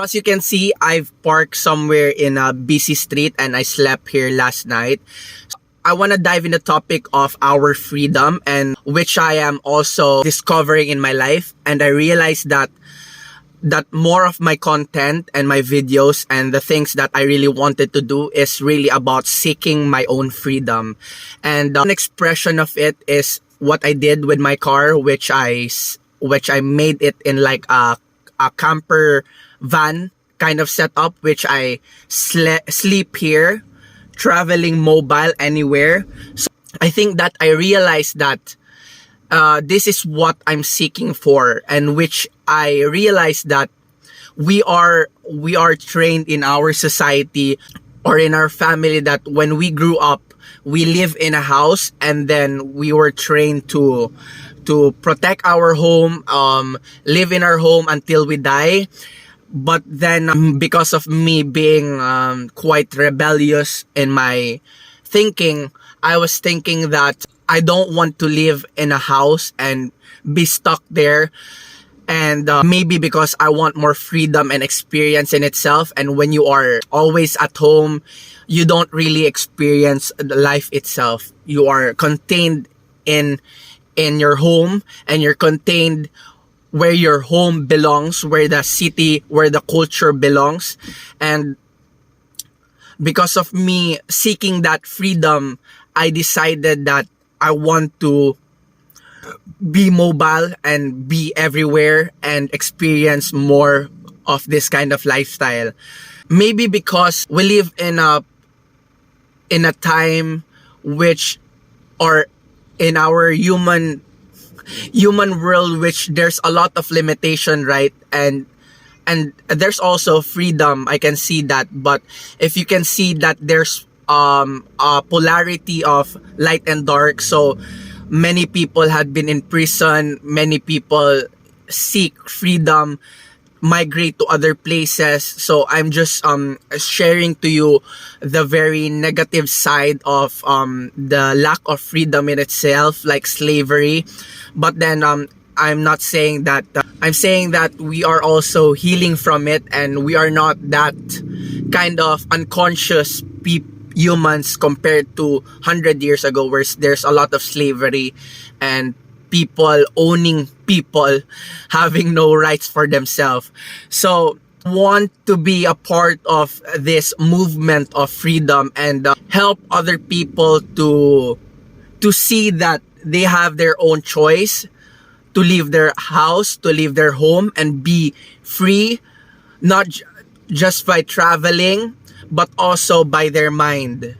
as you can see, I've parked somewhere in a busy street and I slept here last night. I want to dive in the topic of our freedom, and which I am also discovering in my life. And I realized that more of my content and my videos and the things that I really wanted to do is really about seeking my own freedom. And an expression of it is what I did with my car, which I made it in like a camper van kind of setup, which I sleep here, traveling mobile anywhere. So I think that I realized that this is what I'm seeking for, and which I realized that we are trained in our society or in our family that when we grew up, we live in a house, and then we were trained to protect our home, live in our home until we die. But then because of me being quite rebellious in my thinking, I was thinking that I don't want to live in a house and be stuck there. And maybe because I want more freedom and experience in itself. And when you are always at home, you don't really experience the life itself. You are contained in your home, and you're contained where your home belongs, where the city, where the culture belongs. And because of me seeking that freedom, I decided that I want to be mobile and be everywhere and experience more of this kind of lifestyle. Maybe because we live in a time which, or in our human world, which there's a lot of limitation, right? And there's also freedom, I can see that. But if you can see that there's a polarity of light and dark, so many people had been in prison, many people seek freedom, migrate to other places. So I'm just sharing to you the very negative side of the lack of freedom in itself, like slavery. But then I'm not saying that. I'm saying that we are also healing from it, and we are not that kind of unconscious humans compared to 100 years ago, where there's a lot of slavery and people owning people, having no rights for themselves. So want to be a part of this movement of freedom and help other people to see that they have their own choice to leave their house, to leave their home, and be free, not just by traveling, but also by their mind.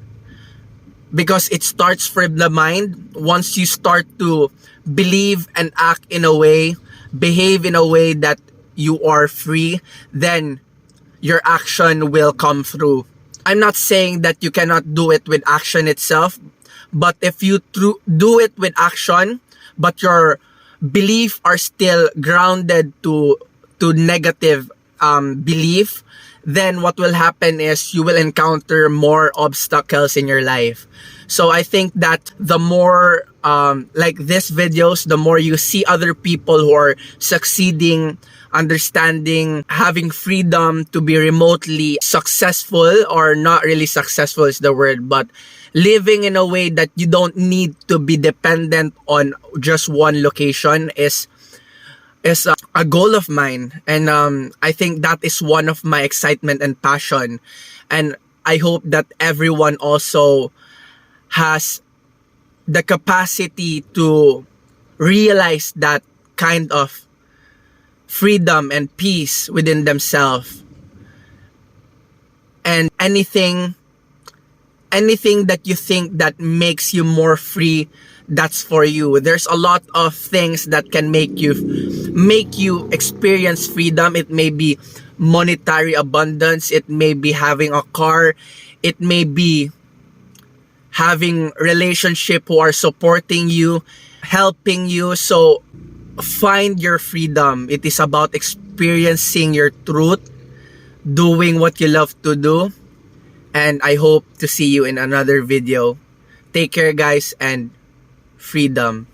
Because it starts from the mind. Once you start to believe and act in a way, behave in a way that you are free, then your action will come through. I'm not saying that you cannot do it with action itself, but if you do it with action, but your belief are still grounded to negative belief, then what will happen is you will encounter more obstacles in your life. So I think that the more like these videos, the more you see other people who are succeeding, understanding, having freedom to be remotely successful, or not really successful is the word, but living in a way that you don't need to be dependent on just one location is a goal of mine. And I think that is one of my excitement and passion. And I hope that everyone also has the capacity to realize that kind of freedom and peace within themselves. And anything that you think that makes you more free, that's for you. There's a lot of things that can make you experience freedom. It may be monetary abundance, it may be having a car, it may be having relationship who are supporting you, helping you. So find your freedom. It is about experiencing your truth, doing what you love to do. And I hope to see you in another video. Take care, guys, and freedom.